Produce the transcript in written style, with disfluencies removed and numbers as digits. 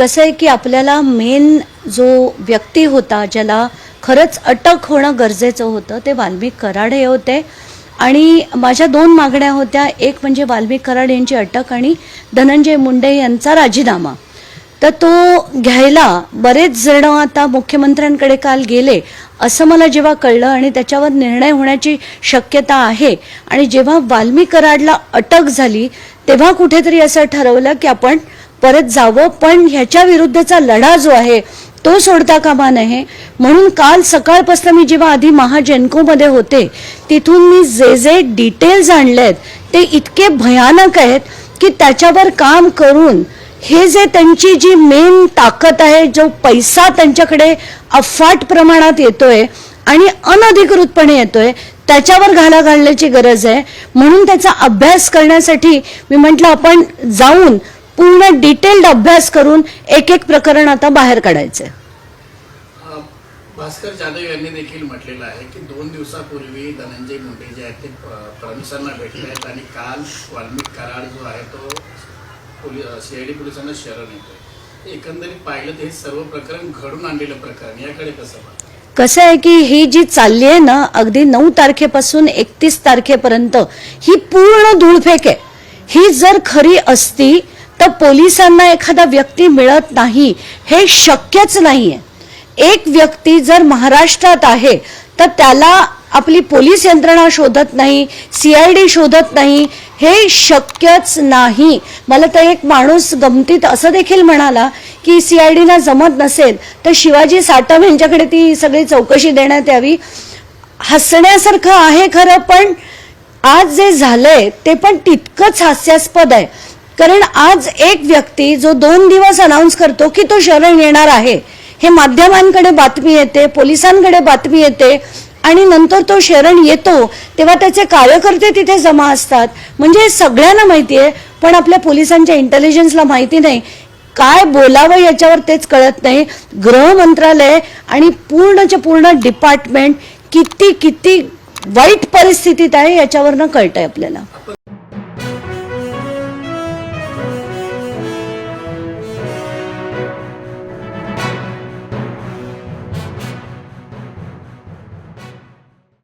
कसं आहे की आपल्याला मेन जो व्यक्ती होता ज्याला खरंच अटक होणं गरजेचं होतं ते वाल्मिक कराड हे होते. आणि माझ्या दोन मागण्या होत्या, एक म्हणजे वाल्मिक कराड यांची अटक आणि धनंजय मुंडे यांचा राजीनामा. तर तो घ्यायला बरेच जण आता मुख्यमंत्र्यांकडे काल गेले असं मला जेव्हा कळलं आणि त्याच्यावर निर्णय होण्याची शक्यता आहे. आणि जेव्हा वाल्मिक कराडला अटक झाली तेव्हा कुठेतरी असं ठरवलं की आपण परत जावं, पण ह्याच्या विरुद्धचा लढा जो आहे तो सोडता कामा नये. म्हणून काल सकाळपासून मी जेव्हा आधी महाजेनकोमध्ये होते तिथून मी जे डिटेल्स आणलेत ते इतके भयानक आहेत की त्याच्यावर काम करून हे जे त्यांची जी मेन ताकद आहे, जो पैसा त्यांच्याकडे अफाट प्रमाणात येतोय आणि अनधिकृतपणे येतोय, त्याच्यावर घाला घालण्याची गरज आहे. म्हणून त्याचा अभ्यास करण्यासाठी मी म्हटलं आपण जाऊन पूर्ण डिटेल्ड अभ्यास करून एक एक प्रकरण आता बाहेर काढायचंय. भास्कर जाधव यांनी देखील म्हटलेलं आहे की 2 दिवसापूर्वी धनंजय मुंडे जे आहेत ते फडणवीसांना भेटले आहेत आणि काल वाल्मिक कराड जो आहे तो CID पोलिसांना शरण येतोय. एकंदरीत पाहिलं तर हे सर्व प्रकरण घडून आणलेलं प्रकरण, याकडे कसं आहे की ही जी चालली आहे ना अगदी 9 तारखेपासून 31 तारखेपर्यंत ही पूर्ण धूळफेक आहे. ही जर खरी असती तर पोलिसांना एखादा व्यक्ती मिळत नाही हे शक्यच नाहीये. एक व्यक्ती जर महाराष्ट्रात आहे तर त्याला आपली पोलीस यंत्रणा शोधत नाही, CID शोधत नाही, हे शक्यच नाही. मला तर एक माणूस गमतीत असं देखील म्हणाला की CIDना जमत नसेल तर शिवाजी साटम यांच्याकडे ती सगळी चौकशी देण्यात यावी. हसण्यासारखं आहे खरं, पण आज जे झालंय ते पण तितकंच हास्यास्पद आहे. कारण आज एक व्यक्ती जो 2 दिवस अनाऊन्स करतो की तो शरण येणार आहे, हे माध्यमांकडे बातमी येते, पोलिसांकडे बातमी येते आणि नंतर तो शरण येतो तेव्हा त्याचे कार्यकर्ते तिथे जमा असतात. म्हणजे सगळ्यांना माहिती आहे, पण आपल्या पोलिसांच्या इंटेलिजन्सला माहिती नाही काय बोलावं याच्यावर, तेच कळत नाही. गृह मंत्रालय आणि पूर्णच्या पूर्ण डिपार्टमेंट किती वाईट परिस्थितीत आहे याच्यावरनं कळतंय आपल्याला.